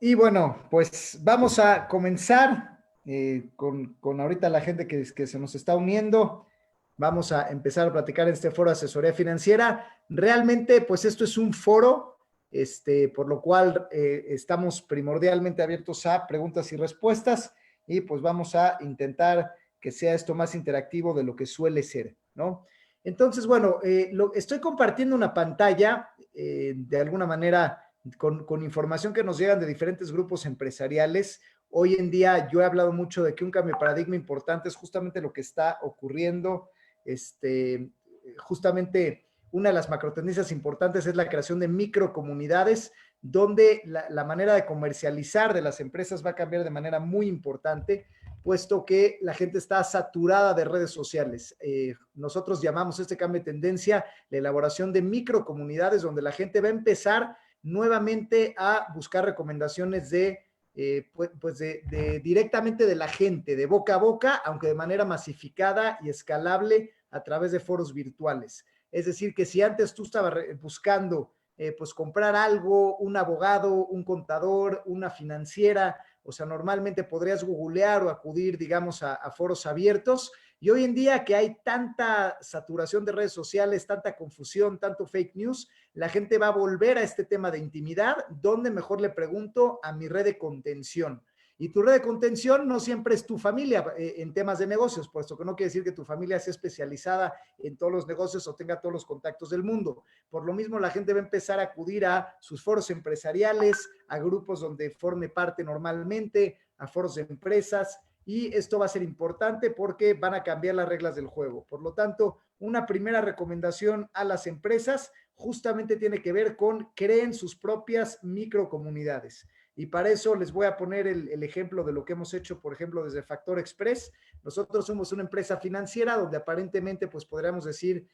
Y bueno, pues vamos a comenzar con ahorita la gente que se nos está uniendo. Vamos a empezar a platicar en este foro de asesoría financiera. Realmente, pues esto es un foro, por lo cual estamos primordialmente abiertos a preguntas y respuestas y pues vamos a intentar que sea esto más interactivo de lo que suele ser, ¿no? Entonces, bueno, estoy compartiendo una pantalla de alguna manera con información que nos llegan de diferentes grupos empresariales. Hoy en día yo he hablado mucho de que un cambio de paradigma importante es justamente lo que está ocurriendo. Justamente una de las macrotendencias importantes es la creación de microcomunidades, donde la manera de comercializar de las empresas va a cambiar de manera muy importante, puesto que la gente está saturada de redes sociales. Nosotros llamamos este cambio de tendencia la elaboración de microcomunidades, donde la gente va a empezar nuevamente a buscar recomendaciones de directamente de la gente, de boca a boca, aunque de manera masificada y escalable a través de foros virtuales. Es decir, que si antes tú estabas buscando pues comprar algo, un abogado, un contador, una financiera, o sea, normalmente podrías googlear o acudir, digamos, a foros abiertos. Y hoy en día que hay tanta saturación de redes sociales, tanta confusión, tanto fake news, la gente va a volver a este tema de intimidad, donde mejor le pregunto a mi red de contención. Y tu red de contención no siempre es tu familia en temas de negocios, puesto que no quiere decir que tu familia sea especializada en todos los negocios o tenga todos los contactos del mundo. Por lo mismo, la gente va a empezar a acudir a sus foros empresariales, a grupos donde forme parte normalmente, a foros de empresas, y esto va a ser importante porque van a cambiar las reglas del juego. Por lo tanto, una primera recomendación a las empresas justamente tiene que ver con creen sus propias microcomunidades. Y para eso les voy a poner el ejemplo de lo que hemos hecho, por ejemplo, desde Factor Express. Nosotros somos una empresa financiera donde aparentemente, pues podríamos decir,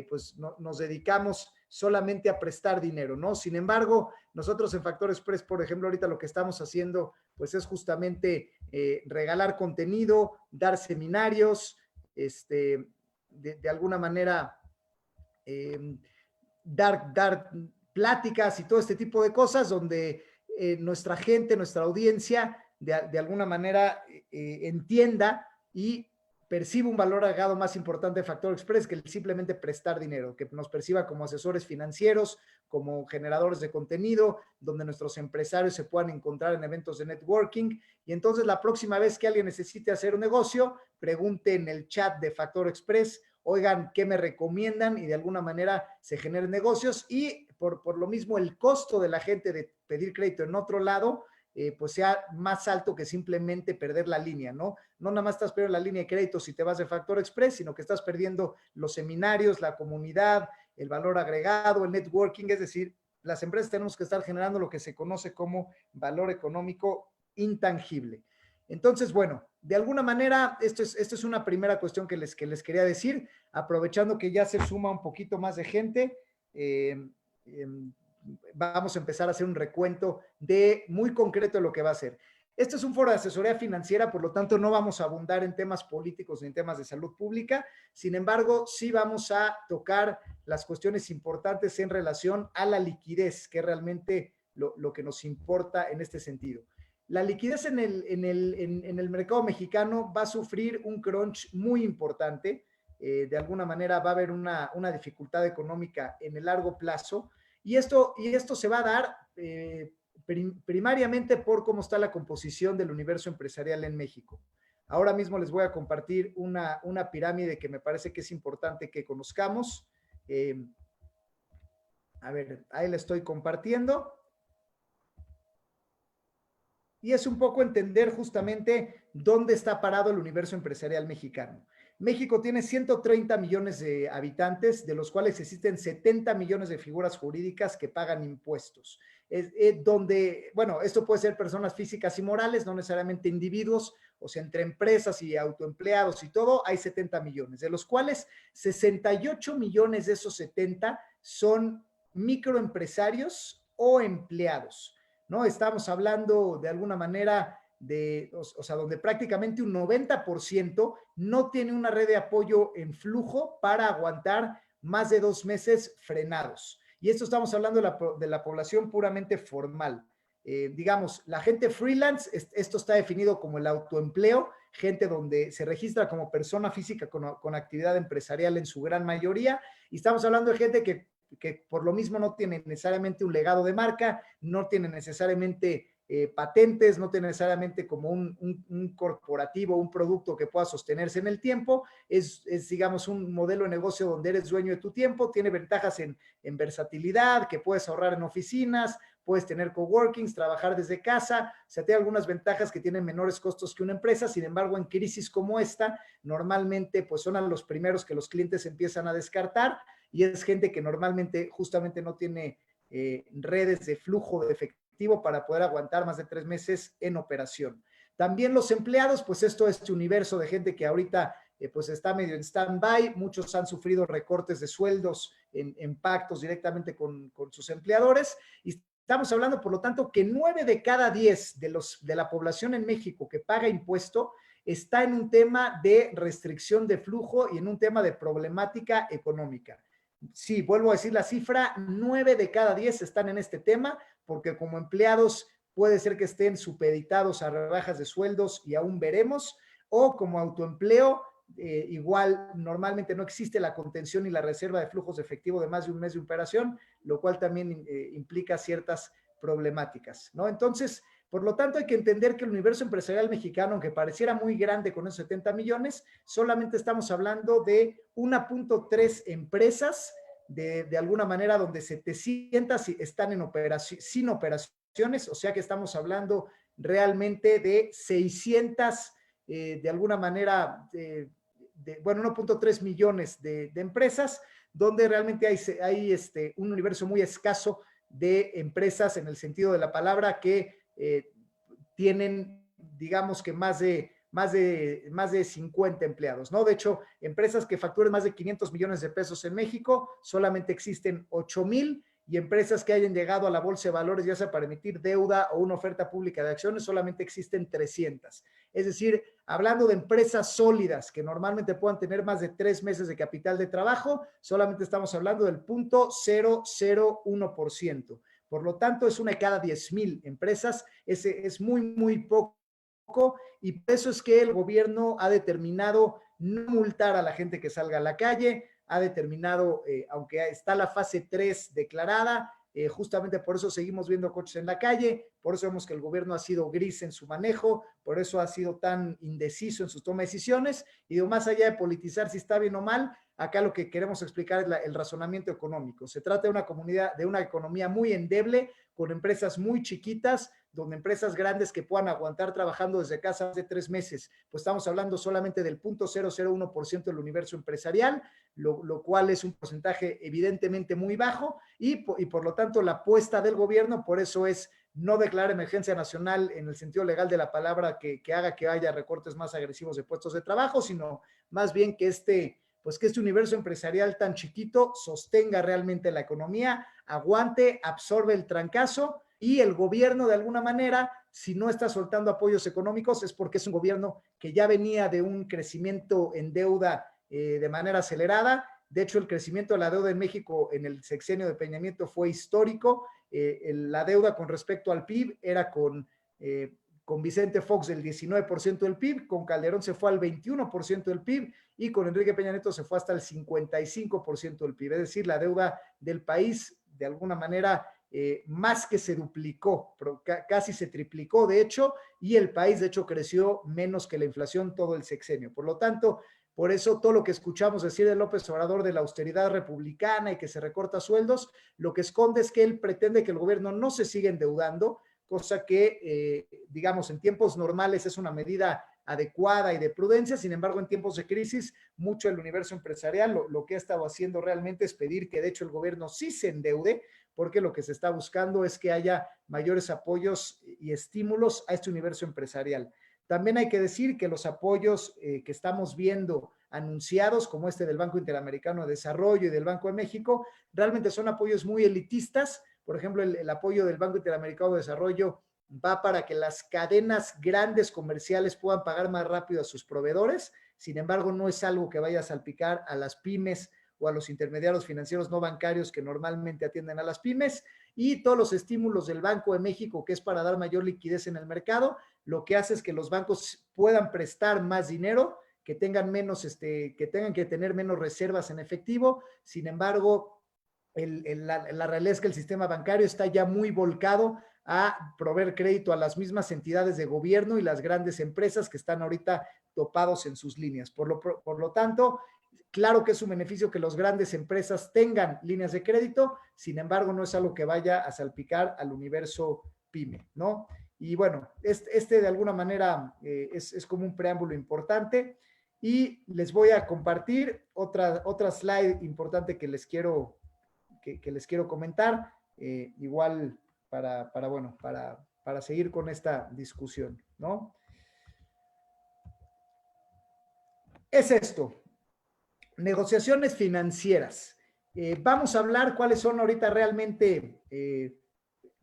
pues nos dedicamos solamente a prestar dinero, ¿no? Sin embargo, nosotros en Factor Express, por ejemplo, ahorita lo que estamos haciendo, pues es justamente regalar contenido, dar seminarios, de alguna manera eh, dar pláticas y todo este tipo de cosas donde nuestra gente, nuestra audiencia, de alguna manera entienda y perciba un valor agregado más importante de Factor Express que el simplemente prestar dinero, que nos perciba como asesores financieros, como generadores de contenido, donde nuestros empresarios se puedan encontrar en eventos de networking. Y entonces la próxima vez que alguien necesite hacer un negocio, pregunte en el chat de Factor Express, oigan, ¿qué me recomiendan? Y de alguna manera se generen negocios y por lo mismo el costo de la gente de pedir crédito en otro lado, pues sea más alto que simplemente perder la línea, ¿no? No nada más estás perdiendo la línea de crédito si te vas de Factor Express, sino que estás perdiendo los seminarios, la comunidad, el valor agregado, el networking, es decir, las empresas tenemos que estar generando lo que se conoce como valor económico intangible. Entonces, bueno, de alguna manera, esto es una primera cuestión que les quería decir, aprovechando que ya se suma un poquito más de gente, eh, eh, vamos a empezar a hacer un recuento de muy concreto de lo que va a ser. Este es un foro de asesoría financiera, por lo tanto no vamos a abundar en temas políticos ni en temas de salud pública, sin embargo, sí vamos a tocar las cuestiones importantes en relación a la liquidez, que es realmente lo que nos importa en este sentido. La liquidez en el mercado mexicano va a sufrir un crunch muy importante. De alguna manera va a haber una dificultad económica en el largo plazo y esto se va a dar primariamente por cómo está la composición del universo empresarial en México. Ahora mismo les voy a compartir una pirámide que me parece que es importante que conozcamos. A ver, ahí la estoy compartiendo. Y es un poco entender justamente dónde está parado el universo empresarial mexicano. México tiene 130 millones de habitantes, de los cuales existen 70 millones de figuras jurídicas que pagan impuestos. Donde, bueno, esto puede ser personas físicas y morales, no necesariamente individuos, o sea, entre empresas y autoempleados y todo, hay 70 millones, de los cuales 68 millones de esos 70 son microempresarios o empleados. ¿No? Estamos hablando de alguna manera o sea, donde prácticamente un 90% no tiene una red de apoyo en flujo para aguantar más de 2 meses frenados. Y esto estamos hablando de la población puramente formal. digamos, la gente freelance, esto está definido como el autoempleo, gente donde se registra como persona física con actividad empresarial en su gran mayoría, y estamos hablando de gente que por lo mismo no tiene necesariamente un legado de marca, no tiene necesariamente patentes, no tiene necesariamente como un corporativo, un producto que pueda sostenerse en el tiempo, digamos, un modelo de negocio donde eres dueño de tu tiempo, tiene ventajas en versatilidad, que puedes ahorrar en oficinas, puedes tener coworkings, trabajar desde casa, o sea, tiene algunas ventajas que tienen menores costos que una empresa. Sin embargo, en crisis como esta, normalmente pues son a los primeros que los clientes empiezan a descartar, y es gente que normalmente justamente no tiene redes de flujo de efectivo para poder aguantar más de 3 meses en operación. También los empleados, pues esto es este universo de gente que ahorita pues está medio en stand-by, muchos han sufrido recortes de sueldos en pactos directamente con sus empleadores, y estamos hablando, por lo tanto, que 9 de cada 10 de la población en México que paga impuesto está en un tema de restricción de flujo y en un tema de problemática económica. Sí, vuelvo a decir la cifra, 9 de cada 10 están en este tema, porque como empleados puede ser que estén supeditados a rebajas de sueldos y aún veremos, o como autoempleo, igual normalmente no existe la contención y la reserva de flujos de efectivo de más de un mes de operación, lo cual también implica ciertas problemáticas, ¿no? Entonces, por lo tanto, hay que entender que el universo empresarial mexicano, aunque pareciera muy grande con esos 70 millones, solamente estamos hablando de 1.3 empresas de alguna manera donde 700 están en sin operaciones, o sea que estamos hablando realmente de 600, de alguna manera, bueno, 1.3 millones de empresas, donde realmente hay un universo muy escaso de empresas en el sentido de la palabra que tienen, digamos que más de 50 empleados, ¿no? De hecho, empresas que facturen más de 500 millones de pesos en México, solamente existen 8,000, y empresas que hayan llegado a la bolsa de valores, ya sea para emitir deuda o una oferta pública de acciones, solamente existen 300. Es decir, hablando de empresas sólidas que normalmente puedan tener más de 3 meses de capital de trabajo, solamente estamos hablando del 0.001%. Por lo tanto, es una de cada 10,000 empresas, es muy, muy poco, y por eso es que el gobierno ha determinado no multar a la gente que salga a la calle, ha determinado, aunque está la fase 3 declarada, justamente por eso seguimos viendo coches en la calle, por eso vemos que el gobierno ha sido gris en su manejo, por eso ha sido tan indeciso en su toma de decisiones, y digo, más allá de politizar si está bien o mal, acá lo que queremos explicar es el razonamiento económico. Se trata de una comunidad, de una economía muy endeble, con empresas muy chiquitas, donde empresas grandes que puedan aguantar trabajando desde casa de 3 meses, pues estamos hablando solamente del 0.001% del universo empresarial, lo cual es un porcentaje evidentemente muy bajo, y por lo tanto la apuesta del gobierno por eso es no declarar emergencia nacional en el sentido legal de la palabra que haga que haya recortes más agresivos de puestos de trabajo, sino más bien que este universo empresarial tan chiquito sostenga realmente la economía, aguante, absorbe el trancazo, y el gobierno de alguna manera, si no está soltando apoyos económicos, es porque es un gobierno que ya venía de un crecimiento en deuda de manera acelerada. De hecho, el crecimiento de la deuda en México en el sexenio de Peña Nieto fue histórico. La deuda con respecto al PIB era con Vicente Fox del 19% del PIB, con Calderón se fue al 21% del PIB, y con Enrique Peña Nieto se fue hasta el 55% del PIB. Es decir, la deuda del país de alguna manera más que se duplicó, casi se triplicó de hecho, y el país de hecho creció menos que la inflación todo el sexenio. Por lo tanto, por eso todo lo que escuchamos decir de López Obrador de la austeridad republicana y que se recorta sueldos, lo que esconde es que él pretende que el gobierno no se siga endeudando, cosa que, digamos, en tiempos normales es una medida adecuada y de prudencia. Sin embargo, en tiempos de crisis, mucho el universo empresarial lo que ha estado haciendo realmente es pedir que de hecho el gobierno sí se endeude, porque lo que se está buscando es que haya mayores apoyos y estímulos a este universo empresarial. También hay que decir que los apoyos que estamos viendo anunciados, como este del Banco Interamericano de Desarrollo y del Banco de México, realmente son apoyos muy elitistas. Por ejemplo, el apoyo del Banco Interamericano de Desarrollo va para que las cadenas grandes comerciales puedan pagar más rápido a sus proveedores. Sin embargo, no es algo que vaya a salpicar a las pymes o a los intermediarios financieros no bancarios que normalmente atienden a las pymes, y todos los estímulos del Banco de México, que es para dar mayor liquidez en el mercado, lo que hace es que los bancos puedan prestar más dinero, que tengan menos, que tengan que tener menos reservas en efectivo. Sin embargo, la realidad es que el sistema bancario está ya muy volcado a proveer crédito a las mismas entidades de gobierno y las grandes empresas que están ahorita topados en sus líneas. Por lo tanto, claro que es un beneficio que las grandes empresas tengan líneas de crédito, sin embargo, no es algo que vaya a salpicar al universo pyme, ¿no? Y bueno, de alguna manera es como un preámbulo importante, y les voy a compartir otra slide importante que les quiero comentar, igual para seguir con esta discusión, ¿no? Es esto, negociaciones financieras. Vamos a hablar cuáles son ahorita realmente,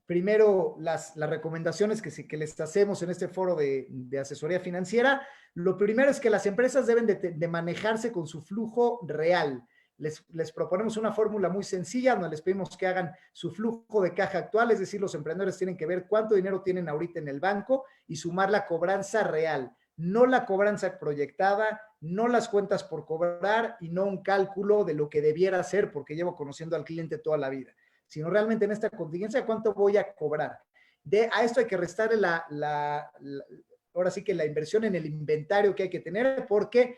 primero, las recomendaciones que les hacemos en este foro de asesoría financiera. Lo primero es que las empresas deben de manejarse con su flujo real. Les proponemos una fórmula muy sencilla donde les pedimos que hagan su flujo de caja actual, es decir, los emprendedores tienen que ver cuánto dinero tienen ahorita en el banco y sumar la cobranza real, no la cobranza proyectada, no las cuentas por cobrar y no un cálculo de lo que debiera ser porque llevo conociendo al cliente toda la vida, sino realmente en esta contingencia cuánto voy a cobrar. A esto hay que restar ahora sí que la inversión en el inventario que hay que tener, porque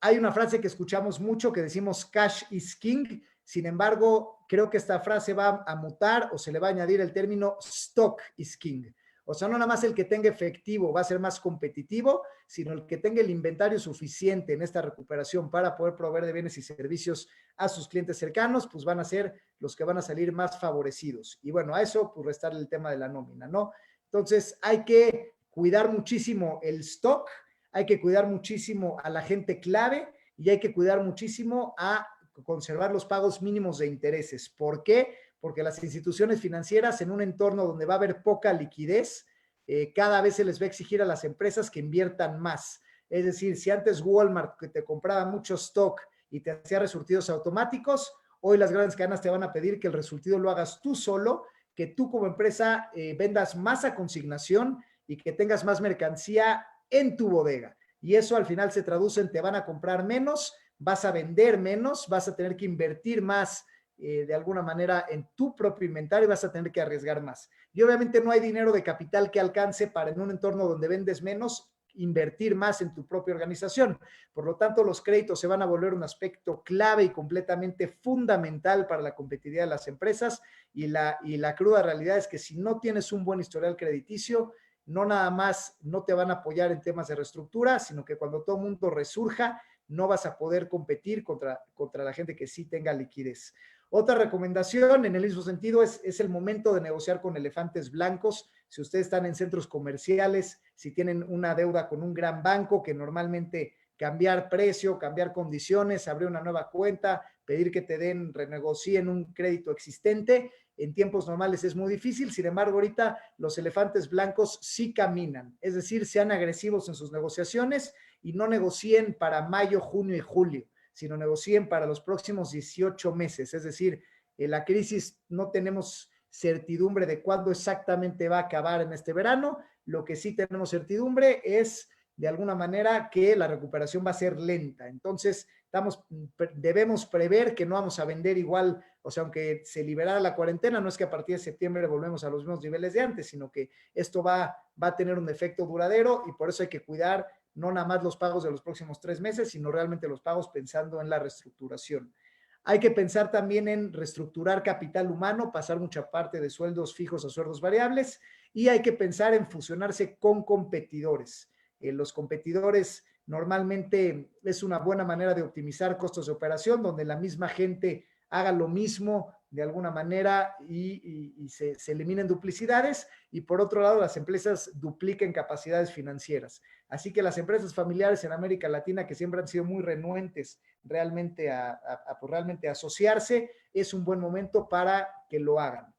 hay una frase que escuchamos mucho que decimos cash is king. Sin embargo, creo que esta frase va a mutar o se le va a añadir el término stock is king. O sea, no nada más el que tenga efectivo va a ser más competitivo, sino el que tenga el inventario suficiente en esta recuperación para poder proveer de bienes y servicios a sus clientes cercanos, pues van a ser los que van a salir más favorecidos. Y bueno, a eso, pues restarle el tema de la nómina, ¿no? Entonces, hay que cuidar muchísimo el stock, hay que cuidar muchísimo a la gente clave y hay que cuidar muchísimo a conservar los pagos mínimos de intereses. ¿Por qué? Porque las instituciones financieras, en un entorno donde va a haber poca liquidez, cada vez se les va a exigir a las empresas que inviertan más. Es decir, si antes Walmart que te compraba mucho stock y te hacía resurtidos automáticos, hoy las grandes cadenas te van a pedir que el resurtido lo hagas tú solo, que tú como empresa vendas más a consignación y que tengas más mercancía en tu bodega. Y eso al final se traduce en te van a comprar menos, vas a vender menos, vas a tener que invertir más de alguna manera en tu propio inventario y vas a tener que arriesgar más. Y obviamente no hay dinero de capital que alcance para, en un entorno donde vendes menos, invertir más en tu propia organización. Por lo tanto, los créditos se van a volver un aspecto clave y completamente fundamental para la competitividad de las empresas, y la cruda realidad es que si no tienes un buen historial crediticio, no nada más no te van a apoyar en temas de reestructura, sino que cuando todo el mundo resurja, no vas a poder competir contra la gente que sí tenga liquidez. Otra recomendación en el mismo sentido es el momento de negociar con elefantes blancos. Si ustedes están en centros comerciales, si tienen una deuda con un gran banco, que normalmente cambiar precio, cambiar condiciones, abrir una nueva cuenta, pedir que te renegocien un crédito existente, en tiempos normales es muy difícil. Sin embargo, ahorita los elefantes blancos sí caminan, es decir, sean agresivos en sus negociaciones y no negocien para mayo, junio y julio, sino negocien para los próximos 18 meses. Es decir, la crisis no tenemos certidumbre de cuándo exactamente va a acabar en este verano. Lo que sí tenemos certidumbre es, de alguna manera, que la recuperación va a ser lenta. Entonces, debemos prever que no vamos a vender igual, o sea, aunque se liberara la cuarentena, no es que a partir de septiembre volvemos a los mismos niveles de antes, sino que esto va a tener un efecto duradero, y por eso hay que cuidar no nada más los pagos de los próximos 3 meses, sino realmente los pagos pensando en la reestructuración. Hay que pensar también en reestructurar capital humano, pasar mucha parte de sueldos fijos a sueldos variables, y hay que pensar en fusionarse con competidores. Los competidores normalmente es una buena manera de optimizar costos de operación, donde la misma gente haga lo mismo de alguna manera y se eliminen duplicidades, y por otro lado las empresas dupliquen capacidades financieras. Así que las empresas familiares en América Latina, que siempre han sido muy renuentes realmente realmente asociarse, es un buen momento para que lo hagan.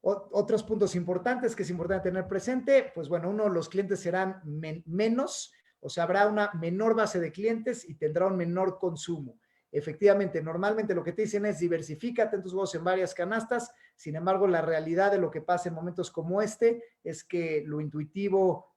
Otros puntos importantes que es importante tener presente, pues bueno, uno, los clientes serán menos, o sea, habrá una menor base de clientes y tendrá un menor consumo. efectivamente, normalmente lo que te dicen es diversifícate en tus huevos en varias canastas. Sin embargo, la realidad de lo que pasa en momentos como este es que lo intuitivo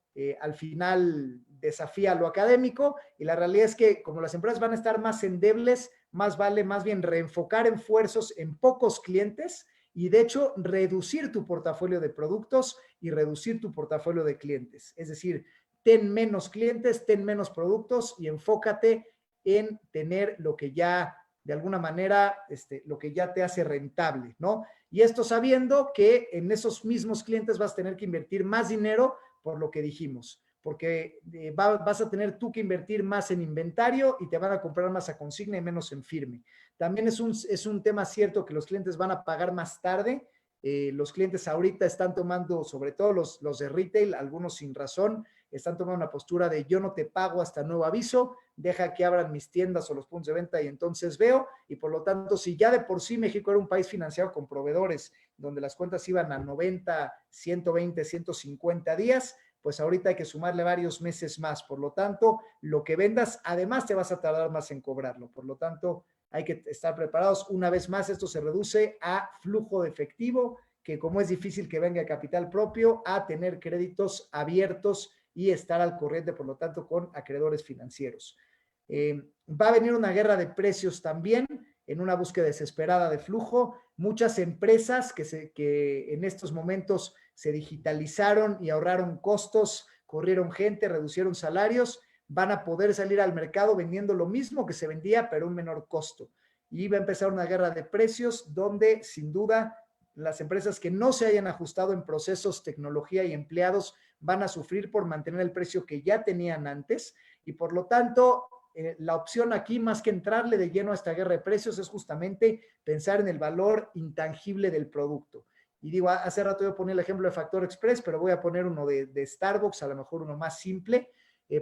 al final desafía lo académico, y la realidad es que como las empresas van a estar más endebles, más vale más bien reenfocar esfuerzos en pocos clientes y de hecho reducir tu portafolio de productos y reducir tu portafolio de clientes. Es decir, ten menos clientes, ten menos productos y enfócate en tener lo que ya de alguna manera, lo que ya te hace rentable, ¿no? Y esto sabiendo que en esos mismos clientes vas a tener que invertir más dinero por lo que dijimos, porque vas a tener tú que invertir más en inventario y te van a comprar más a consigna y menos en firme. También es un tema cierto que los clientes van a pagar más tarde. Los clientes ahorita están tomando, sobre todo los de retail, algunos sin razón, están tomando una postura de yo no te pago hasta nuevo aviso, deja que abran mis tiendas o los puntos de venta y entonces veo, y por lo tanto, si ya de por sí México era un país financiado con proveedores, donde las cuentas iban a 90, 120, 150 días, pues ahorita hay que sumarle varios meses más. Por lo tanto, lo que vendas, además te vas a tardar más en cobrarlo. Por lo tanto, hay que estar preparados. Una vez más, esto se reduce a flujo de efectivo, que como es difícil que venga capital propio, a tener créditos abiertos y estar al corriente, por lo tanto, con acreedores financieros. Va a venir una guerra de precios también, en una búsqueda desesperada de flujo. Muchas empresas que en estos momentos se digitalizaron y ahorraron costos, corrieron gente, reducieron salarios, van a poder salir al mercado vendiendo lo mismo que se vendía, pero a un menor costo. Y va a empezar una guerra de precios donde, sin duda, las empresas que no se hayan ajustado en procesos, tecnología y empleados van a sufrir por mantener el precio que ya tenían antes, y por lo tanto, la opción aquí, más que entrarle de lleno a esta guerra de precios, es justamente pensar en el valor intangible del producto. Y digo, hace rato yo ponía el ejemplo de Factor Express, pero voy a poner uno de Starbucks, a lo mejor uno más simple.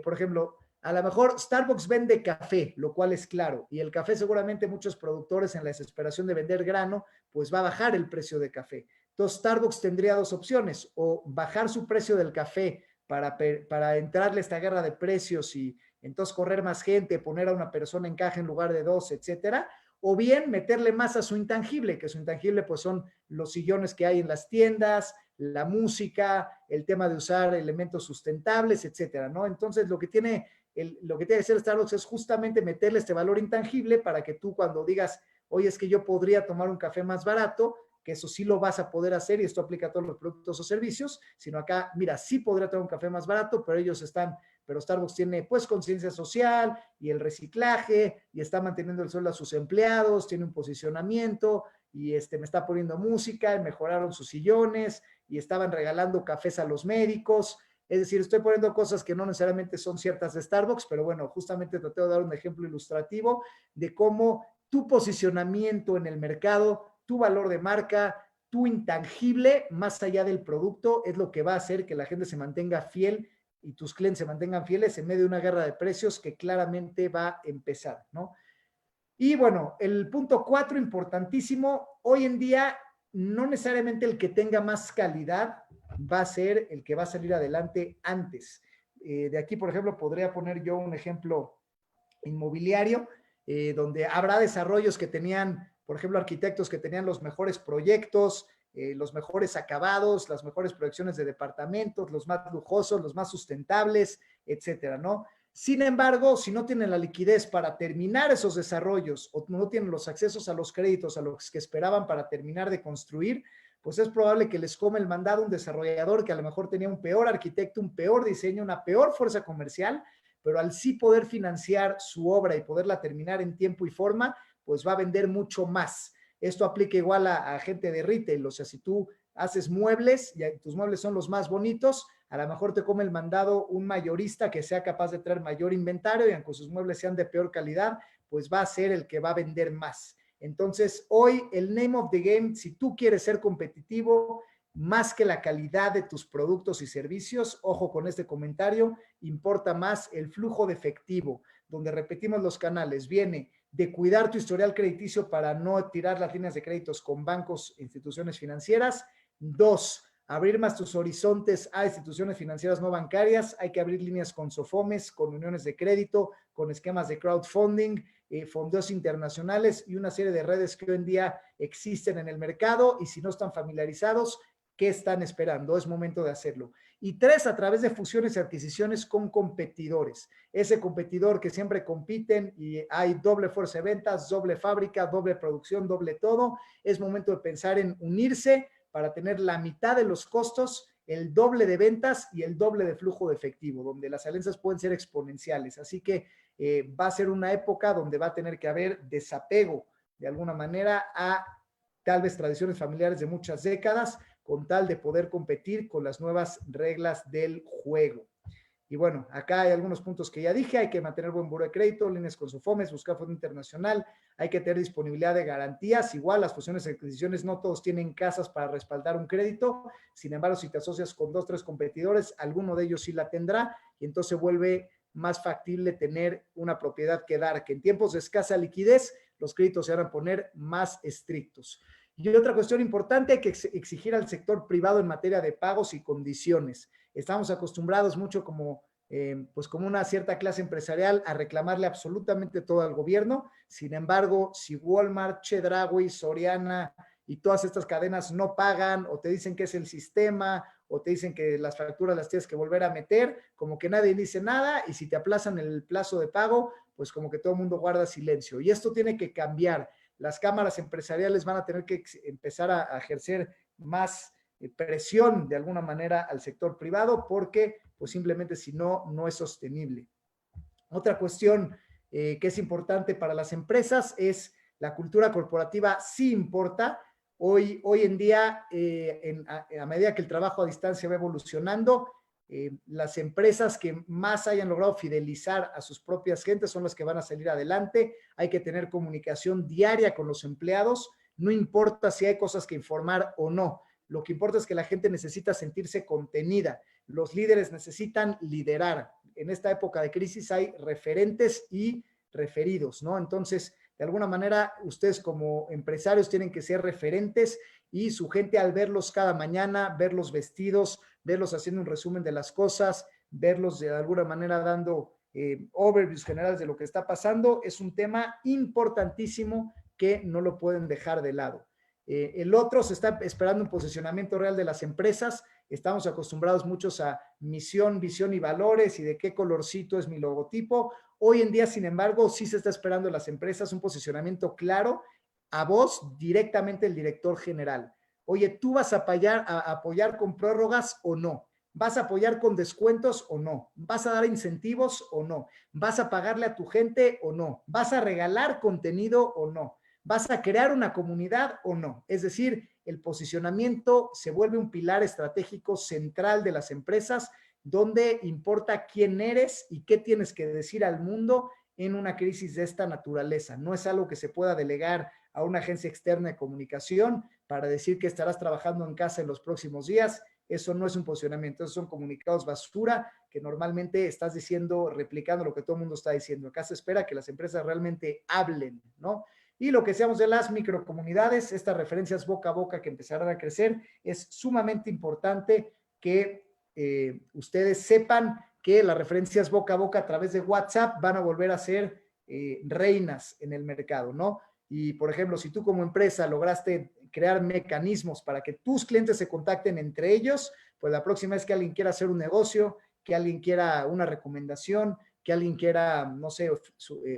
Por ejemplo, a lo mejor Starbucks vende café, lo cual es claro, y el café seguramente muchos productores en la desesperación de vender grano, pues va a bajar el precio de café. Entonces Starbucks tendría dos opciones, o bajar su precio del café para entrarle a esta guerra de precios y entonces correr más gente, poner a una persona en caja en lugar de dos, etcétera, o bien meterle más a su intangible, que su intangible pues son los sillones que hay en las tiendas, la música, el tema de usar elementos sustentables, etcétera, ¿no? Entonces lo que tiene que hacer Starbucks es justamente meterle este valor intangible para que tú cuando digas, oye, es que yo podría tomar un café más barato, que eso sí lo vas a poder hacer y esto aplica a todos los productos o servicios, sino acá, mira, sí podría tomar un café más barato, pero Starbucks tiene pues conciencia social y el reciclaje y está manteniendo el sueldo a sus empleados, tiene un posicionamiento y me está poniendo música, y mejoraron sus sillones y estaban regalando cafés a los médicos. Es decir, estoy poniendo cosas que no necesariamente son ciertas de Starbucks, pero bueno, justamente traté de dar un ejemplo ilustrativo de cómo tu posicionamiento en el mercado, tu valor de marca, tu intangible, más allá del producto, es lo que va a hacer que la gente se mantenga fiel y tus clientes se mantengan fieles en medio de una guerra de precios que claramente va a empezar, ¿no? Y bueno, el punto 4, importantísimo, hoy en día no necesariamente el que tenga más calidad va a ser el que va a salir adelante antes. De aquí, por ejemplo, podría poner yo un ejemplo inmobiliario, donde habrá desarrollos que tenían, por ejemplo, arquitectos que tenían los mejores proyectos, los mejores acabados, las mejores proyecciones de departamentos, los más lujosos, los más sustentables, etcétera, ¿no? Sin embargo, si no tienen la liquidez para terminar esos desarrollos o no tienen los accesos a los créditos a los que esperaban para terminar de construir, pues es probable que les come el mandado un desarrollador que a lo mejor tenía un peor arquitecto, un peor diseño, una peor fuerza comercial, pero al sí poder financiar su obra y poderla terminar en tiempo y forma, pues va a vender mucho más. Esto aplica igual a gente de retail, o sea, si tú haces muebles y tus muebles son los más bonitos, a lo mejor te come el mandado un mayorista que sea capaz de traer mayor inventario y aunque sus muebles sean de peor calidad, pues va a ser el que va a vender más. Entonces, hoy el name of the game, si tú quieres ser competitivo, más que la calidad de tus productos y servicios, ojo con este comentario, importa más el flujo de efectivo, donde repetimos los canales, viene de cuidar tu historial crediticio para no tirar las líneas de créditos con bancos e instituciones financieras. 2, abrir más tus horizontes a instituciones financieras no bancarias. Hay que abrir líneas con SOFOMES, con uniones de crédito, con esquemas de crowdfunding, fondeos internacionales y una serie de redes que hoy en día existen en el mercado, y si no están familiarizados, ¿qué están esperando? Es momento de hacerlo. Y 3, a través de fusiones y adquisiciones con competidores. Ese competidor que siempre compiten y hay doble fuerza de ventas, doble fábrica, doble producción, doble todo. Es momento de pensar en unirse para tener la mitad de los costos, el doble de ventas y el doble de flujo de efectivo, donde las alianzas pueden ser exponenciales. Así que va a ser una época donde va a tener que haber desapego de alguna manera a tal vez tradiciones familiares de muchas décadas, con tal de poder competir con las nuevas reglas del juego. Y bueno, acá hay algunos puntos que ya dije: hay que mantener buen buro de crédito, líneas con SOFOMES, buscar fondo internacional, hay que tener disponibilidad de garantías. Igual las fusiones y adquisiciones, no todos tienen casas para respaldar un crédito, sin embargo, si te asocias con 2, 3 competidores, alguno de ellos sí la tendrá, y entonces vuelve más factible tener una propiedad que dar, que en tiempos de escasa liquidez los créditos se van a poner más estrictos. Y otra cuestión importante, hay que exigir al sector privado en materia de pagos y condiciones. Estamos acostumbrados mucho pues como una cierta clase empresarial a reclamarle absolutamente todo al gobierno. Sin embargo, si Walmart, Chedraui, Soriana y todas estas cadenas no pagan, o te dicen que es el sistema, o te dicen que las facturas las tienes que volver a meter, como que nadie dice nada, y si te aplazan el plazo de pago, pues como que todo el mundo guarda silencio. Y esto tiene que cambiar. Las cámaras empresariales van a tener que empezar a ejercer más presión de alguna manera al sector privado, porque pues simplemente si no, no es sostenible. Otra cuestión que es importante para las empresas es la cultura corporativa. Sí importa. Hoy en día, a medida que el trabajo a distancia va evolucionando, las empresas que más hayan logrado fidelizar a sus propias gentes son las que van a salir adelante. Hay que tener comunicación diaria con los empleados, no importa si hay cosas que informar o no. Lo que importa es que la gente necesita sentirse contenida. Los líderes necesitan liderar. En esta época de crisis hay referentes y referidos, ¿no? Entonces, de alguna manera, ustedes como empresarios tienen que ser referentes, y su gente, al verlos cada mañana, verlos vestidos, verlos haciendo un resumen de las cosas, verlos de alguna manera dando overviews generales de lo que está pasando, es un tema importantísimo que no lo pueden dejar de lado. El otro, se está esperando un posicionamiento real de las empresas. Estamos acostumbrados muchos a misión, visión y valores, y de qué colorcito es mi logotipo. Hoy en día, sin embargo, sí se está esperando en las empresas un posicionamiento claro a voz directamente el director general. Oye, ¿tú vas a apoyar con prórrogas o no? ¿Vas a apoyar con descuentos o no? ¿Vas a dar incentivos o no? ¿Vas a pagarle a tu gente o no? ¿Vas a regalar contenido o no? ¿Vas a crear una comunidad o no? Es decir, el posicionamiento se vuelve un pilar estratégico central de las empresas, donde importa quién eres y qué tienes que decir al mundo en una crisis de esta naturaleza. No es algo que se pueda delegar a una agencia externa de comunicación para decir que estarás trabajando en casa en los próximos días. Eso no es un posicionamiento, esos son comunicados basura que normalmente estás diciendo, replicando lo que todo el mundo está diciendo. Acá se espera que las empresas realmente hablen, ¿no? Y lo que seamos de las microcomunidades, estas referencias boca a boca que empezarán a crecer, es sumamente importante que ustedes sepan que las referencias boca a boca a través de WhatsApp van a volver a ser reinas en el mercado, ¿no? Y, por ejemplo, si tú como empresa lograste crear mecanismos para que tus clientes se contacten entre ellos, pues la próxima vez que alguien quiera hacer un negocio, que alguien quiera una recomendación, que alguien quiera, no sé,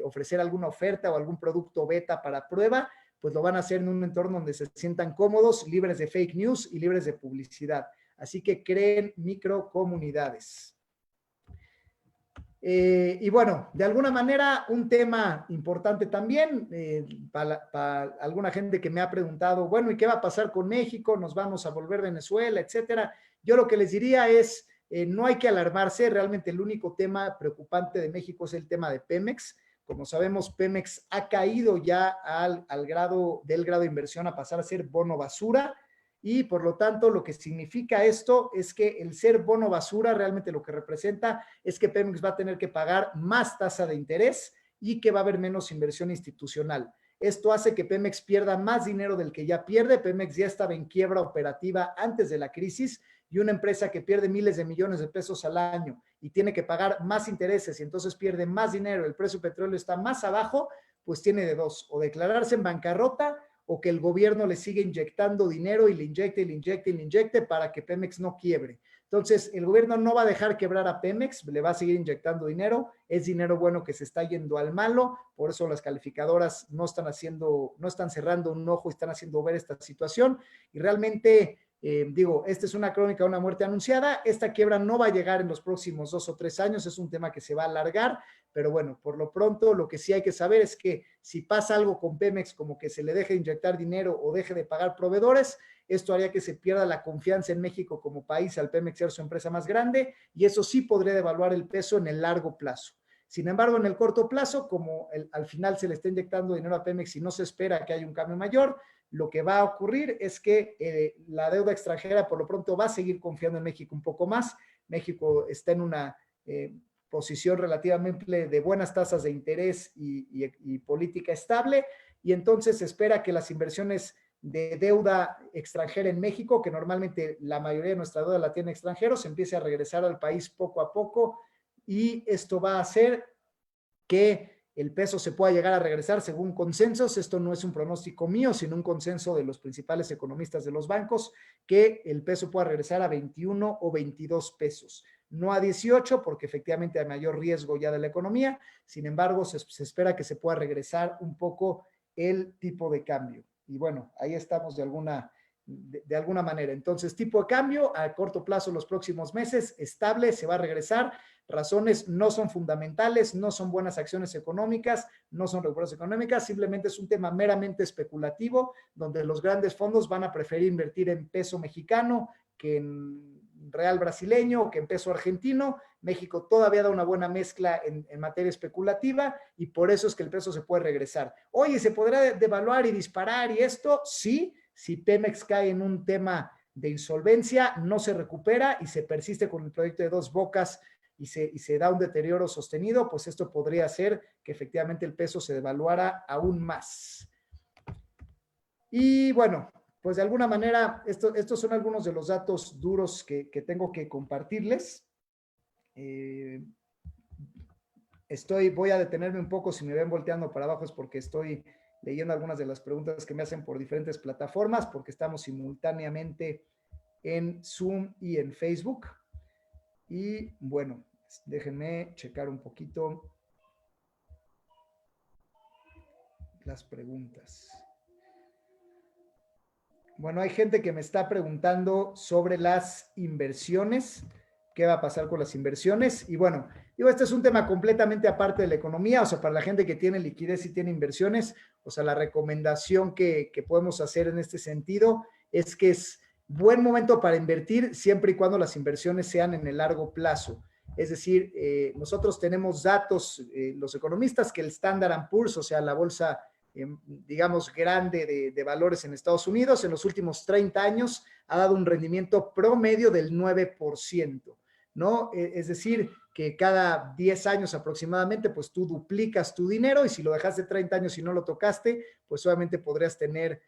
ofrecer alguna oferta o algún producto beta para prueba, pues lo van a hacer en un entorno donde se sientan cómodos, libres de fake news y libres de publicidad. Así que creen microcomunidades. Y bueno, de alguna manera, un tema importante también para alguna gente que me ha preguntado, bueno, ¿y qué va a pasar con México? ¿Nos vamos a volver Venezuela, etcétera? Yo lo que les diría es, no hay que alarmarse. Realmente el único tema preocupante de México es el tema de Pemex. Como sabemos, Pemex ha caído ya al grado de inversión a pasar a ser bono basura. Y por lo tanto, lo que significa esto es que el ser bono basura realmente lo que representa es que Pemex va a tener que pagar más tasa de interés y que va a haber menos inversión institucional. Esto hace que Pemex pierda más dinero del que ya pierde. Pemex ya estaba en quiebra operativa antes de la crisis, y una empresa que pierde miles de millones de pesos al año y tiene que pagar más intereses y entonces pierde más dinero, el precio del petróleo está más abajo, pues tiene de dos, o declararse en bancarrota o que el gobierno le siga inyectando dinero y le inyecte, y le inyecte, y le inyecte para que Pemex no quiebre. Entonces, el gobierno no va a dejar quebrar a Pemex, le va a seguir inyectando dinero, es dinero bueno que se está yendo al malo, por eso las calificadoras no están cerrando un ojo y están haciendo ver esta situación, y realmente, esta es una crónica de una muerte anunciada, esta quiebra no va a llegar en los próximos 2 o 3 años, es un tema que se va a alargar, pero bueno, por lo pronto lo que sí hay que saber es que si pasa algo con Pemex, como que se le deje de inyectar dinero o deje de pagar proveedores, esto haría que se pierda la confianza en México como país al Pemex ser su empresa más grande y eso sí podría devaluar el peso en el largo plazo. Sin embargo, en el corto plazo, como al final se le está inyectando dinero a Pemex y no se espera que haya un cambio mayor, lo que va a ocurrir es que la deuda extranjera por lo pronto va a seguir confiando en México un poco más. México está en una posición relativamente de buenas tasas de interés y política estable, y entonces se espera que las inversiones de deuda extranjera en México, que normalmente la mayoría de nuestra deuda la tiene extranjeros, empiece a regresar al país poco a poco, y esto va a hacer que el peso se pueda llegar a regresar según consensos. Esto no es un pronóstico mío, sino un consenso de los principales economistas de los bancos, que el peso pueda regresar a 21 o 22 pesos. No a 18, porque efectivamente hay mayor riesgo ya de la economía. Sin embargo, se espera que se pueda regresar un poco el tipo de cambio. Y bueno, ahí estamos de alguna manera. Entonces, tipo de cambio a corto plazo los próximos meses, estable, se va a regresar. Razones no son fundamentales, no son buenas acciones económicas, no son recuperaciones económicas, simplemente es un tema meramente especulativo, donde los grandes fondos van a preferir invertir en peso mexicano que en real brasileño, que en peso argentino. México todavía da una buena mezcla en materia especulativa y por eso es que el peso se puede regresar. Oye, ¿se podrá devaluar y disparar y esto? Sí, si Pemex cae en un tema de insolvencia, no se recupera y se persiste con el proyecto de Dos Bocas y se da un deterioro sostenido, pues esto podría hacer que efectivamente el peso se devaluara aún más. Y bueno, pues de alguna manera, estos son algunos de los datos duros que tengo que compartirles. Voy a detenerme un poco, si me ven volteando para abajo es porque estoy leyendo algunas de las preguntas que me hacen por diferentes plataformas, porque estamos simultáneamente en Zoom y en Facebook. Y bueno, déjenme checar un poquito las preguntas. Bueno, hay gente que me está preguntando sobre las inversiones, qué va a pasar con las inversiones. Y bueno, este es un tema completamente aparte de la economía, o sea, para la gente que tiene liquidez y tiene inversiones, o sea, la recomendación que podemos hacer en este sentido es que es buen momento para invertir siempre y cuando las inversiones sean en el largo plazo. Es decir, nosotros tenemos datos, los economistas, que el Standard & Poor's, o sea, la bolsa digamos, grande de valores en Estados Unidos, en los últimos 30 años ha dado un rendimiento promedio del 9%, ¿no? Es decir, que cada 10 años aproximadamente, pues tú duplicas tu dinero y si lo dejaste 30 años y no lo tocaste, pues obviamente podrías tener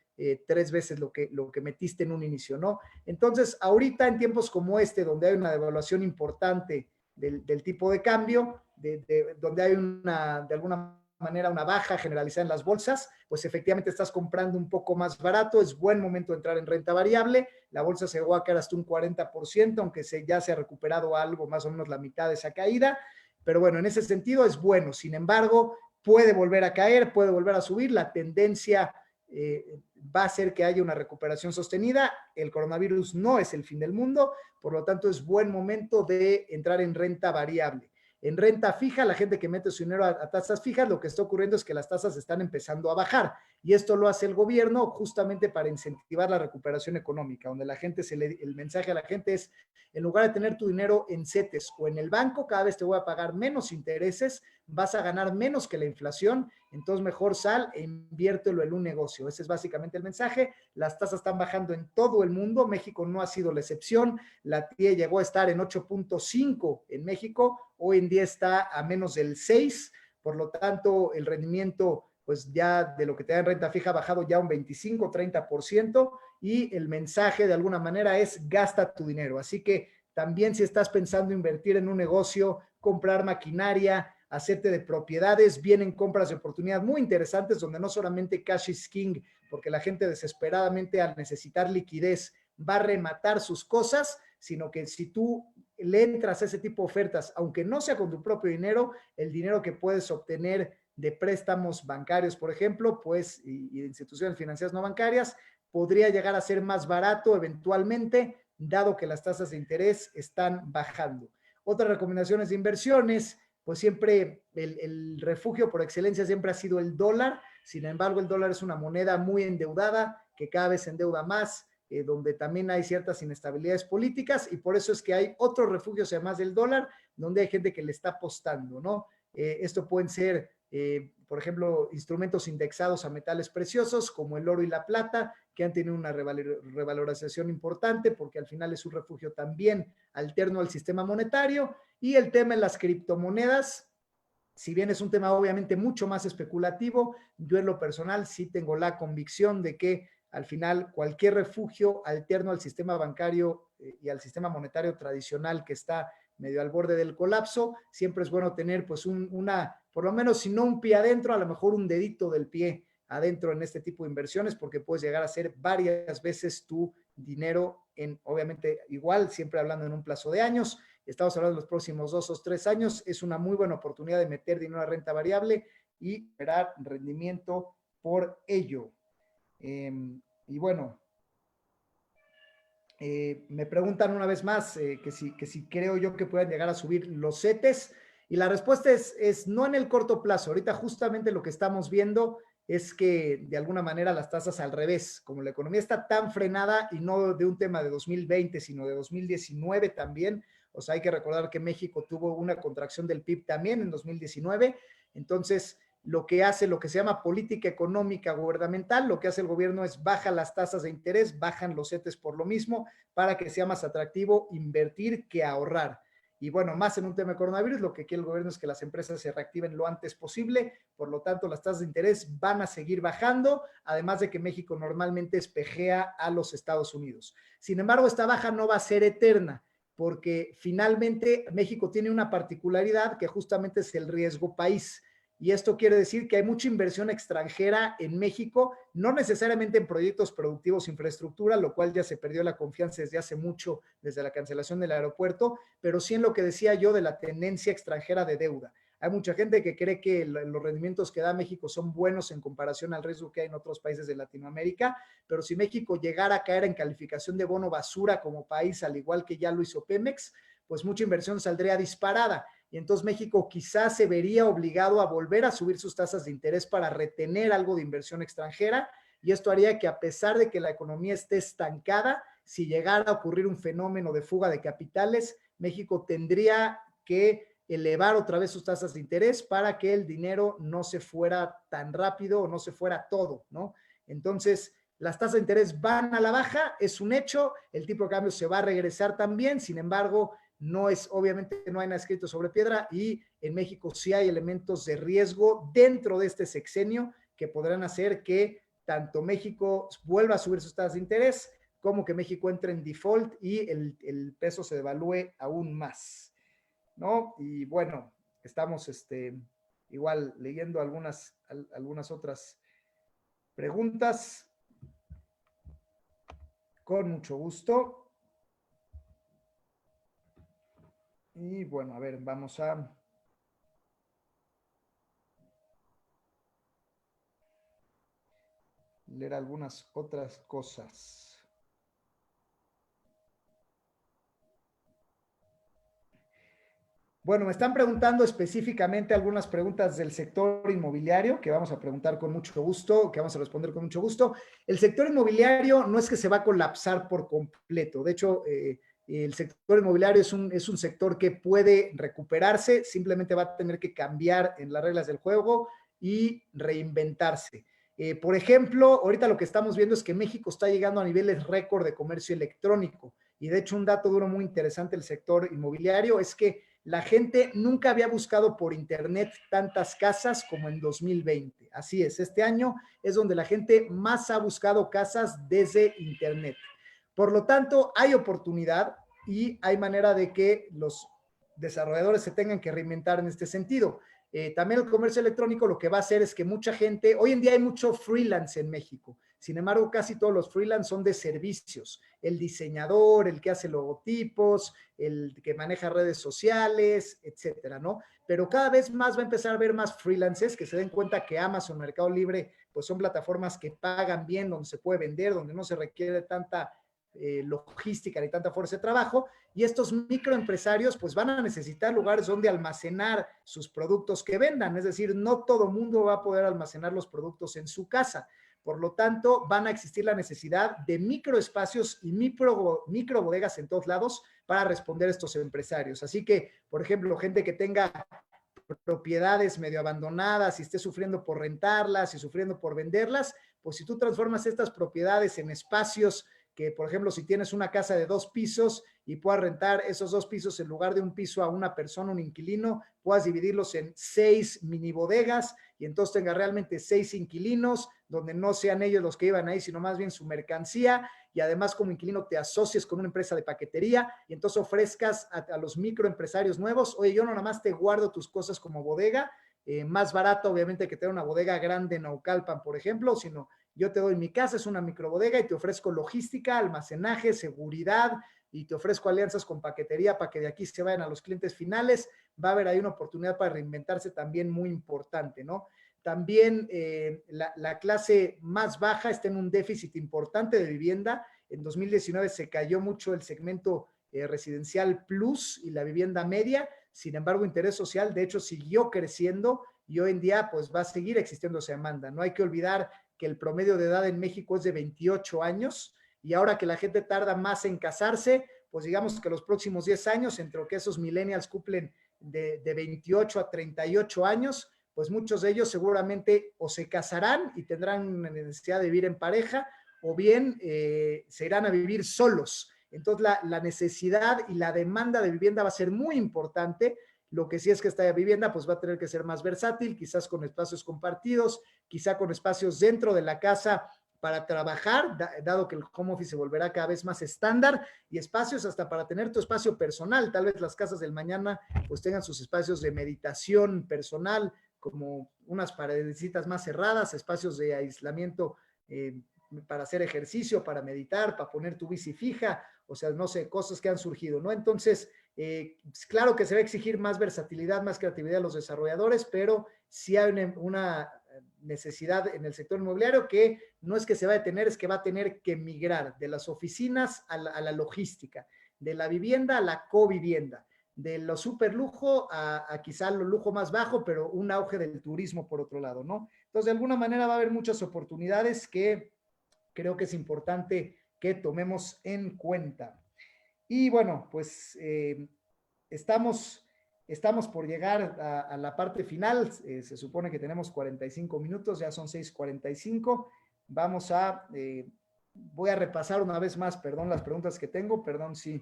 3 veces lo que metiste en un inicio, ¿no? Entonces, ahorita en tiempos como este, donde hay una devaluación importante del tipo de cambio, donde hay de alguna manera una baja generalizada en las bolsas, pues efectivamente estás comprando un poco más barato, es buen momento de entrar en renta variable, la bolsa se llegó a caer hasta un 40%, aunque ya se ha recuperado algo, más o menos la mitad de esa caída, pero bueno, en ese sentido es bueno. Sin embargo, puede volver a caer, puede volver a subir, la tendencia va a ser que haya una recuperación sostenida, el coronavirus no es el fin del mundo, por lo tanto es buen momento de entrar en renta variable. En renta fija, la gente que mete su dinero a tasas fijas, lo que está ocurriendo es que las tasas están empezando a bajar y esto lo hace el gobierno justamente para incentivar la recuperación económica, donde el mensaje a la gente es, en lugar de tener tu dinero en CETES o en el banco, cada vez te voy a pagar menos intereses, vas a ganar menos que la inflación, entonces mejor sal e inviértelo en un negocio. Ese es básicamente el mensaje. Las tasas están bajando en todo el mundo, México no ha sido la excepción, la TIE llegó a estar en 8.5 en México, hoy en día está a menos del 6, por lo tanto el rendimiento pues ya de lo que te da en renta fija ha bajado ya un 25-30% y el mensaje de alguna manera es gasta tu dinero. Así que también si estás pensando invertir en un negocio, comprar maquinaria, hacerte de propiedades, vienen compras de oportunidad muy interesantes donde no solamente cash is king, porque la gente desesperadamente al necesitar liquidez va a rematar sus cosas, sino que si tú le entras a ese tipo de ofertas, aunque no sea con tu propio dinero, el dinero que puedes obtener de préstamos bancarios, por ejemplo, pues, y de instituciones financieras no bancarias, podría llegar a ser más barato eventualmente, dado que las tasas de interés están bajando. Otras recomendaciones de inversiones, pues siempre el refugio por excelencia siempre ha sido el dólar. Sin embargo, el dólar es una moneda muy endeudada, que cada vez se endeuda más, donde también hay ciertas inestabilidades políticas, y por eso es que hay otros refugios además del dólar, donde hay gente que le está apostando, ¿no? Esto pueden ser, por ejemplo, instrumentos indexados a metales preciosos, como el oro y la plata, que han tenido una revalorización importante, porque al final es un refugio también alterno al sistema monetario. Y el tema de las criptomonedas, si bien es un tema obviamente mucho más especulativo, yo en lo personal sí tengo la convicción de que al final cualquier refugio alterno al sistema bancario y al sistema monetario tradicional que está medio al borde del colapso, siempre es bueno tener pues por lo menos si no un pie adentro, a lo mejor un dedito del pie adentro en este tipo de inversiones, porque puedes llegar a ser varias veces tu dinero obviamente igual, siempre hablando en un plazo de años. Estamos hablando de los próximos 2 o 3 años, es una muy buena oportunidad de meter dinero a renta variable y esperar rendimiento por ello. Y bueno, me preguntan una vez más que si creo yo que puedan llegar a subir los CETES, y la respuesta es no en el corto plazo. Ahorita justamente lo que estamos viendo es que de alguna manera las tasas al revés, como la economía está tan frenada, y no de un tema de 2020, sino de 2019 también. O sea, hay que recordar que México tuvo una contracción del PIB también en 2019. Entonces, lo que se llama política económica gubernamental, lo que hace el gobierno es baja las tasas de interés, bajan los CETES por lo mismo, para que sea más atractivo invertir que ahorrar. Y bueno, más en un tema de coronavirus, lo que quiere el gobierno es que las empresas se reactiven lo antes posible. Por lo tanto, las tasas de interés van a seguir bajando, además de que México normalmente espejea a los Estados Unidos. Sin embargo, esta baja no va a ser eterna, porque finalmente México tiene una particularidad que justamente es el riesgo país. Y esto quiere decir que hay mucha inversión extranjera en México, no necesariamente en proyectos productivos, infraestructura, lo cual ya se perdió la confianza desde hace mucho, desde la cancelación del aeropuerto, pero sí en lo que decía yo de la tendencia extranjera de deuda. Hay mucha gente que cree que los rendimientos que da México son buenos en comparación al riesgo que hay en otros países de Latinoamérica, pero si México llegara a caer en calificación de bono basura como país, al igual que ya lo hizo Pemex, pues mucha inversión saldría disparada. Y entonces México quizás se vería obligado a volver a subir sus tasas de interés para retener algo de inversión extranjera, y esto haría que, a pesar de que la economía esté estancada, si llegara a ocurrir un fenómeno de fuga de capitales, México tendría que elevar otra vez sus tasas de interés para que el dinero no se fuera tan rápido o no se fuera todo, ¿no? Entonces, las tasas de interés van a la baja, es un hecho, el tipo de cambio se va a regresar también. Sin embargo, obviamente no hay nada escrito sobre piedra, y en México sí hay elementos de riesgo dentro de este sexenio que podrán hacer que tanto México vuelva a subir sus tasas de interés, como que México entre en default y el peso se devalúe aún más, ¿no? Y bueno, estamos igual leyendo algunas otras preguntas con mucho gusto. Y bueno, a ver, vamos a leer algunas otras cosas. Bueno, me están preguntando específicamente algunas preguntas del sector inmobiliario, que vamos a preguntar con mucho gusto, que vamos a responder con mucho gusto. El sector inmobiliario no es que se va a colapsar por completo. De hecho, el sector inmobiliario es un sector que puede recuperarse, simplemente va a tener que cambiar en las reglas del juego y reinventarse. Por ejemplo, ahorita lo que estamos viendo es que México está llegando a niveles récord de comercio electrónico. Y de hecho, un dato duro muy interesante del sector inmobiliario es que la gente nunca había buscado por internet tantas casas como en 2020. Así es, este año es donde la gente más ha buscado casas desde internet. Por lo tanto, hay oportunidad y hay manera de que los desarrolladores se tengan que reinventar en este sentido. También el comercio electrónico lo que va a hacer es que mucha gente, hoy en día hay mucho freelance en México, sin embargo casi todos los freelance son de servicios, el diseñador, el que hace logotipos, el que maneja redes sociales, etcétera, ¿no? Pero cada vez más va a empezar a haber más freelancers que se den cuenta que Amazon, Mercado Libre, pues son plataformas que pagan bien, donde se puede vender, donde no se requiere tanta logística ni tanta fuerza de trabajo, y estos microempresarios pues van a necesitar lugares donde almacenar sus productos que vendan, es decir, no todo mundo va a poder almacenar los productos en su casa, por lo tanto van a existir la necesidad de microespacios y micro bodegas en todos lados para responder a estos empresarios, así que, por ejemplo, gente que tenga propiedades medio abandonadas y esté sufriendo por rentarlas y sufriendo por venderlas, pues si tú transformas estas propiedades en espacios que, por ejemplo, si tienes una casa de 2 pisos y puedas rentar esos 2 pisos en lugar de un piso a una persona, un inquilino, puedas dividirlos en 6 mini bodegas y entonces tenga realmente 6 inquilinos, donde no sean ellos los que iban ahí, sino más bien su mercancía, y además como inquilino te asocies con una empresa de paquetería y entonces ofrezcas a los microempresarios nuevos, oye, yo no nada más te guardo tus cosas como bodega, más barato obviamente que tener una bodega grande en Naucalpan, por ejemplo, sino yo te doy mi casa, es una microbodega y te ofrezco logística, almacenaje, seguridad y te ofrezco alianzas con paquetería para que de aquí se vayan a los clientes finales. Va a haber ahí una oportunidad para reinventarse también muy importante, ¿no? También la clase más baja está en un déficit importante de vivienda. En 2019 se cayó mucho el segmento residencial plus y la vivienda media. Sin embargo, interés social, de hecho, siguió creciendo y hoy en día pues va a seguir existiendo esa demanda. No hay que olvidar que el promedio de edad en México es de 28 años y ahora que la gente tarda más en casarse, pues digamos que los próximos 10 años, entre que esos millennials cumplen de 28 a 38 años, pues muchos de ellos seguramente o se casarán y tendrán necesidad de vivir en pareja o bien se irán a vivir solos. Entonces la necesidad y la demanda de vivienda va a ser muy importante. Lo que sí es que esta vivienda pues va a tener que ser más versátil, quizás con espacios compartidos, quizá con espacios dentro de la casa para trabajar, dado que el home office se volverá cada vez más estándar, y espacios hasta para tener tu espacio personal. Tal vez las casas del mañana pues tengan sus espacios de meditación personal, como unas paredecitas más cerradas, espacios de aislamiento para hacer ejercicio, para meditar, para poner tu bici fija, o sea, no sé, cosas que han surgido, ¿no? Entonces, claro que se va a exigir más versatilidad, más creatividad a los desarrolladores, pero sí hay una necesidad en el sector inmobiliario que no es que se va a detener, es que va a tener que migrar de las oficinas a la logística, de la vivienda a la covivienda, de lo super lujo a quizá lo lujo más bajo, pero un auge del turismo por otro lado, ¿no? Entonces, de alguna manera va a haber muchas oportunidades que creo que es importante que tomemos en cuenta. Y bueno, pues estamos por llegar a la parte final. Se supone que tenemos 45 minutos, ya son 6:45. Vamos voy a repasar una vez más, perdón, las preguntas que tengo, perdón si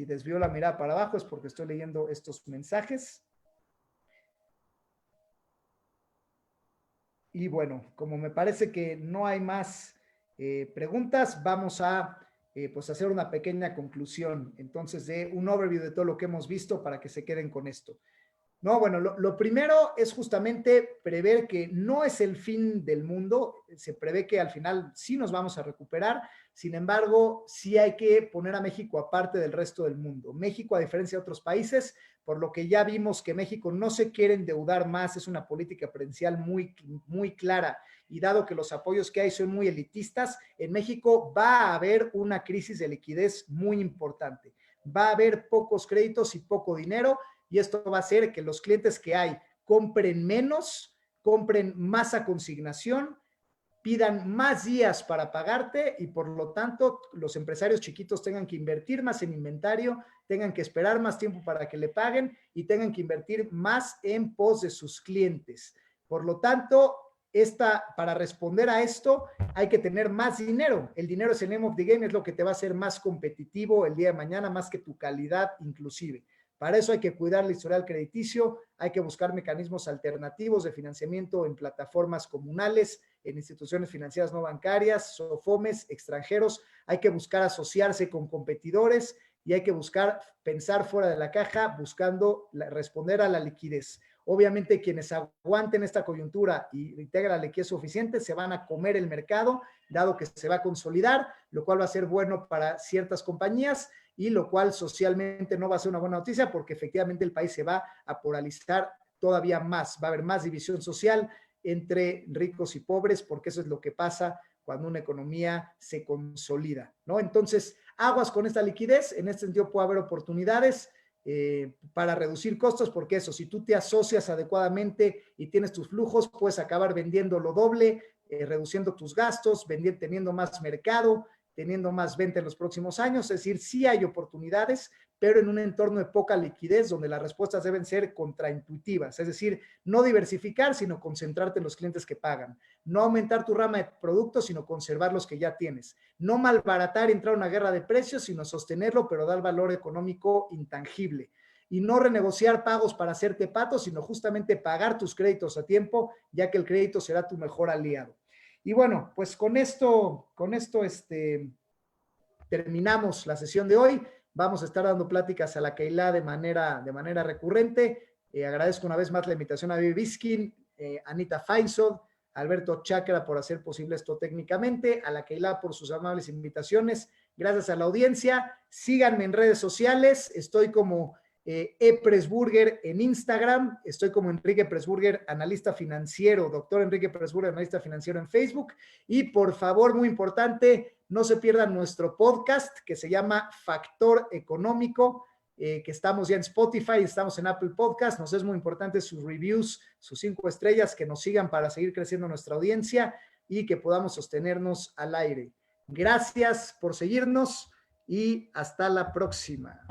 desvío la mirada para abajo, es porque estoy leyendo estos mensajes. Y bueno, como me parece que no hay más preguntas, vamos a pues hacer una pequeña conclusión, entonces de un overview de todo lo que hemos visto para que se queden con esto. No, bueno, lo primero es justamente prever que no es el fin del mundo, se prevé que al final sí nos vamos a recuperar, sin embargo, sí hay que poner a México aparte del resto del mundo. México, a diferencia de otros países, por lo que ya vimos que México no se quiere endeudar más, es una política prudencial muy, muy clara, y dado que los apoyos que hay son muy elitistas, en México va a haber una crisis de liquidez muy importante. Va a haber pocos créditos y poco dinero, y esto va a hacer que los clientes que hay compren menos, compren más a consignación, pidan más días para pagarte y por lo tanto los empresarios chiquitos tengan que invertir más en inventario, tengan que esperar más tiempo para que le paguen y tengan que invertir más en pos de sus clientes. Por lo tanto, para responder a esto hay que tener más dinero. El dinero es el name of the game, es lo que te va a hacer más competitivo el día de mañana, más que tu calidad inclusive. Para eso hay que cuidar el historial crediticio, hay que buscar mecanismos alternativos de financiamiento en plataformas comunales, en instituciones financieras no bancarias, SOFOMES, extranjeros. Hay que buscar asociarse con competidores y hay que buscar pensar fuera de la caja, buscando responder a la liquidez. Obviamente quienes aguanten esta coyuntura y tengan la liquidez suficiente se van a comer el mercado, dado que se va a consolidar, lo cual va a ser bueno para ciertas compañías y lo cual socialmente no va a ser una buena noticia porque efectivamente el país se va a polarizar todavía más, va a haber más división social entre ricos y pobres porque eso es lo que pasa cuando una economía se consolida, ¿no? Entonces, aguas con esta liquidez, en este sentido puede haber oportunidades para reducir costos, porque eso, si tú te asocias adecuadamente y tienes tus flujos, puedes acabar vendiendo lo doble, reduciendo tus gastos, teniendo más mercado, teniendo más venta en los próximos años. Es decir, sí hay oportunidades, pero en un entorno de poca liquidez donde las respuestas deben ser contraintuitivas. Es decir, no diversificar, sino concentrarte en los clientes que pagan. No aumentar tu rama de productos, sino conservar los que ya tienes. No malbaratar y entrar a una guerra de precios, sino sostenerlo, pero dar valor económico intangible. Y no renegociar pagos para hacerte pato, sino justamente pagar tus créditos a tiempo, ya que el crédito será tu mejor aliado. Y bueno, pues con esto terminamos la sesión de hoy. Vamos a estar dando pláticas a la Keilah de manera recurrente. Agradezco una vez más la invitación a Vivi Biskin, Anita Faisod, Alberto Chakra por hacer posible esto técnicamente, a la Keilah por sus amables invitaciones. Gracias a la audiencia. Síganme en redes sociales. Estoy como Pressburger en Instagram, estoy como Enrique Pressburger, analista financiero, doctor Enrique Pressburger, analista financiero en Facebook, y por favor, muy importante, no se pierdan nuestro podcast que se llama Factor Económico, que estamos ya en Spotify, estamos en Apple Podcast. Nos es muy importante sus reviews, sus 5 estrellas, que nos sigan para seguir creciendo nuestra audiencia y que podamos sostenernos al aire. Gracias por seguirnos y hasta la próxima.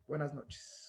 Buenas noches.